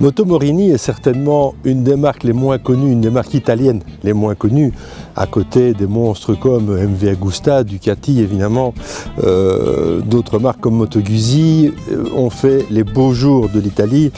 Moto Morini est certainement une des marques les moins connues, une des marques italiennes les moins connues, à côté des monstres comme MV Agusta, Ducati évidemment, d'autres marques comme Moto Guzzi ont fait les beaux jours de l'Italie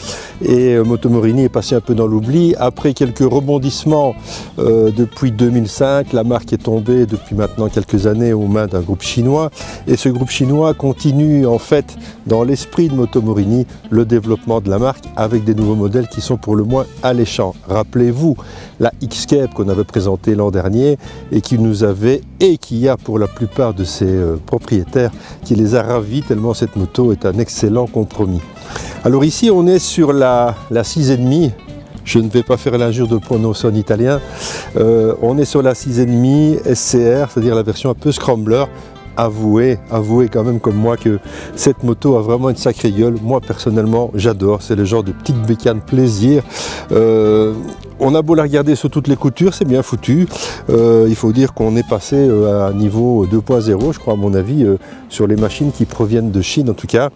et Moto Morini est passé un peu dans l'oubli. Après quelques rebondissements depuis 2005, la marque est tombée depuis maintenant quelques années aux mains d'un groupe chinois et ce groupe chinois continue en fait dans l'esprit de Moto Morini le développement de la marque avec des nouveaux modèles qui sont pour le moins alléchants. Rappelez-vous la X-Cape qu'on avait présentée l'an dernier et qui nous avait et qui a pour la plupart de ses propriétaires qui les a ravis tellement cette moto est un excellent compromis. Alors ici on est sur la 6,5. Je ne vais pas faire l'injure de prononcer en italien. On est sur la 6,5 SCR, c'est-à-dire la version un peu scrambler. Avouez quand même comme moi que cette moto a vraiment une sacrée gueule. Moi personnellement j'adore, c'est le genre de petite bécane plaisir. On a beau la regarder sur toutes les coutures, c'est bien foutu. Il faut dire qu'on est passé à un niveau 2.0 je crois à mon avis sur les machines qui proviennent de Chine en tout cas.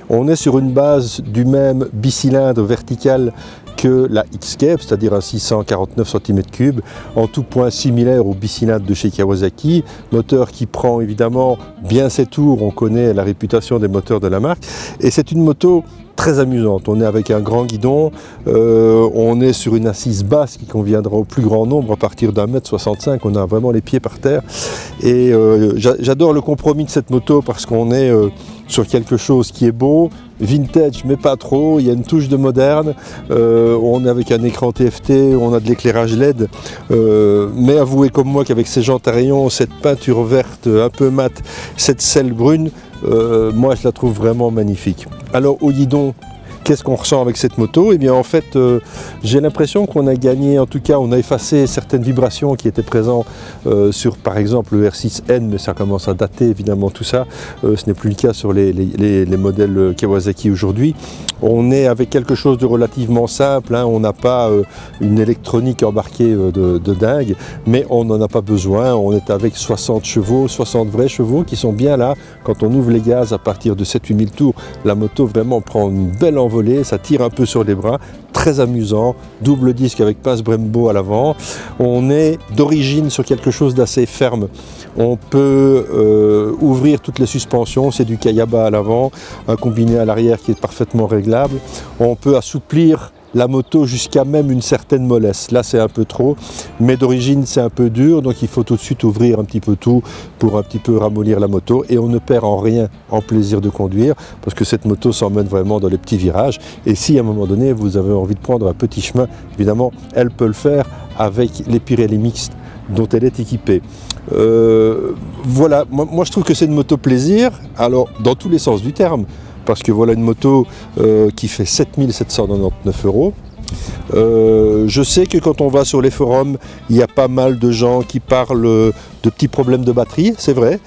On est sur une base du même bicylindre vertical que la X-Cape, c'est-à-dire un 649 cm3, en tout point similaire au bicylindre de chez Kawasaki, moteur qui prend évidemment bien ses tours, on connaît la réputation des moteurs de la marque, et c'est une moto très amusante. On est avec un grand guidon, on est sur une assise basse qui conviendra au plus grand nombre à partir d'1,65 m, on a vraiment les pieds par terre, et j'adore le compromis de cette moto parce qu'on est sur quelque chose qui est beau, vintage mais pas trop, il y a une touche de moderne, on est avec un écran TFT, on a de l'éclairage LED, mais avouez comme moi qu'avec ces jantes à rayons, cette peinture verte un peu mate, cette selle brune, moi je la trouve vraiment magnifique. Alors au guidon, qu'est-ce qu'on ressent avec cette moto? Eh bien en fait j'ai l'impression qu'on a gagné, en tout cas on a effacé certaines vibrations qui étaient présentes sur par exemple le R6N, mais ça commence à dater évidemment tout ça, ce n'est plus le cas sur les modèles Kawasaki aujourd'hui. On est avec quelque chose de relativement simple, hein. On n'a pas une électronique embarquée de dingue, mais on n'en a pas besoin, on est avec 60 chevaux, 60 vrais chevaux qui sont bien là. Quand on ouvre les gaz à partir de 7-8 000 tours, la moto vraiment prend une belle envolée, ça tire un peu sur les bras, très amusant, double disque avec pince Brembo à l'avant. On est d'origine sur quelque chose d'assez ferme. On peut ouvrir toutes les suspensions, c'est du Kayaba à l'avant, un combiné à l'arrière qui est parfaitement réglable. On peut assouplir la moto jusqu'à même une certaine mollesse. Là c'est un peu trop, mais d'origine c'est un peu dur, donc il faut tout de suite ouvrir un petit peu tout pour un petit peu ramollir la moto et on ne perd en rien en plaisir de conduire parce que cette moto s'emmène vraiment dans les petits virages et si à un moment donné vous avez envie de prendre un petit chemin, évidemment elle peut le faire avec les Pirelli mixtes dont elle est équipée. Voilà, moi je trouve que c'est une moto plaisir, alors dans tous les sens du terme, parce que voilà une moto qui fait 7 799 €. Je sais que quand on va sur les forums, il y a pas mal de gens qui parlent de petits problèmes de batterie, c'est vrai.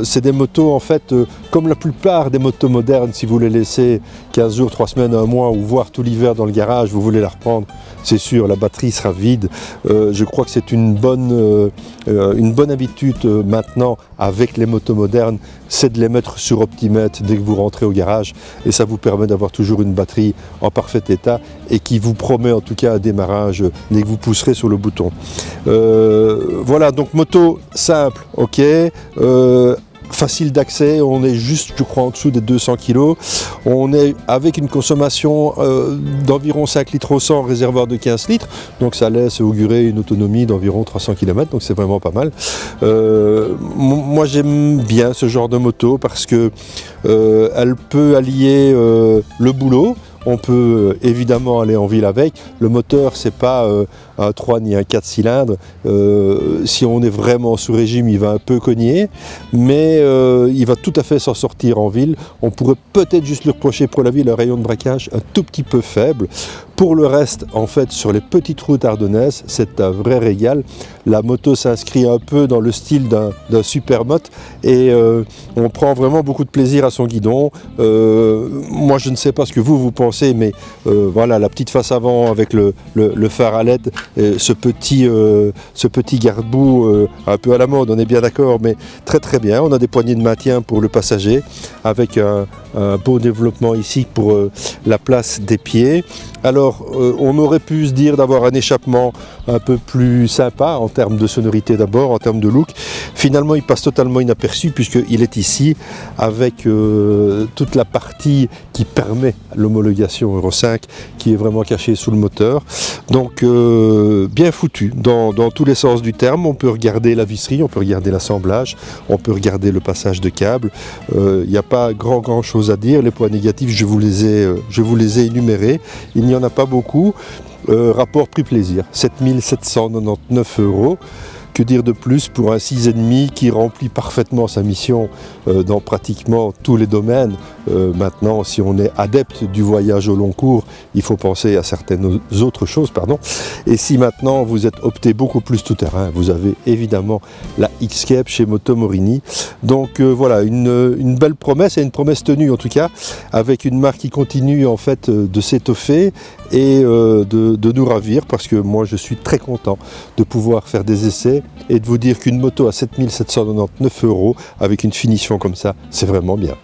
C'est des motos en fait, comme la plupart des motos modernes, si vous les laissez 15 jours, 3 semaines, 1 mois ou voire tout l'hiver dans le garage, vous voulez la reprendre, c'est sûr, la batterie sera vide. Je crois que c'est une bonne habitude maintenant avec les motos modernes, c'est de les mettre sur optimètre dès que vous rentrez au garage et ça vous permet d'avoir toujours une batterie en parfait état et qui vous promet en tout cas un démarrage dès que vous pousserez sur le bouton. Voilà, donc moto simple, ok, facile d'accès, on est juste je crois en dessous des 200 kg, on est avec une consommation d'environ 5 litres au 100, réservoir de 15 litres, donc ça laisse augurer une autonomie d'environ 300 km, donc c'est vraiment pas mal. Moi j'aime bien ce genre de moto parce que elle peut allier le boulot. On peut évidemment aller en ville avec. Le moteur, c'est pas un 3 ni un 4 cylindres. Si on est vraiment sous régime, il va un peu cogner, mais il va tout à fait s'en sortir en ville. On pourrait peut-être juste lui reprocher pour la ville un rayon de braquage un tout petit peu faible. Pour le reste, en fait, sur les petites routes ardennaises, c'est un vrai régal. La moto s'inscrit un peu dans le style d'un supermote et on prend vraiment beaucoup de plaisir à son guidon. Moi, je ne sais pas ce que vous pensez, mais voilà, la petite face avant avec le phare à LED, ce petit garde-boue un peu à la mode, on est bien d'accord, mais très très bien. On a des poignées de maintien pour le passager avec un beau développement ici pour la place des pieds. Alors on aurait pu se dire d'avoir un échappement un peu plus sympa en termes de sonorité d'abord, en termes de look. Finalement il passe totalement inaperçu puisqu'il est ici avec toute la partie qui permet l'homologation Euro 5 qui est vraiment cachée sous le moteur. Donc bien foutu dans tous les sens du terme. On peut regarder la visserie, on peut regarder l'assemblage, on peut regarder le passage de câbles. Il n'y a pas grand chose à dire. Les points négatifs, je vous les ai énumérés. Il n'y en a pas beaucoup. Rapport prix-plaisir, 7 799 €. Que dire de plus pour un 6,5 qui remplit parfaitement sa mission dans pratiquement tous les domaines. Maintenant, si on est adepte du voyage au long cours, il faut penser à certaines autres choses. Et si maintenant vous êtes opté beaucoup plus tout-terrain, vous avez évidemment la X-Cape chez Moto Morini. Donc voilà, une belle promesse et une promesse tenue en tout cas, avec une marque qui continue en fait de s'étoffer et de nous ravir, parce que moi je suis très content de pouvoir faire des essais et de vous dire qu'une moto à 7 799 € avec une finition comme ça, c'est vraiment bien.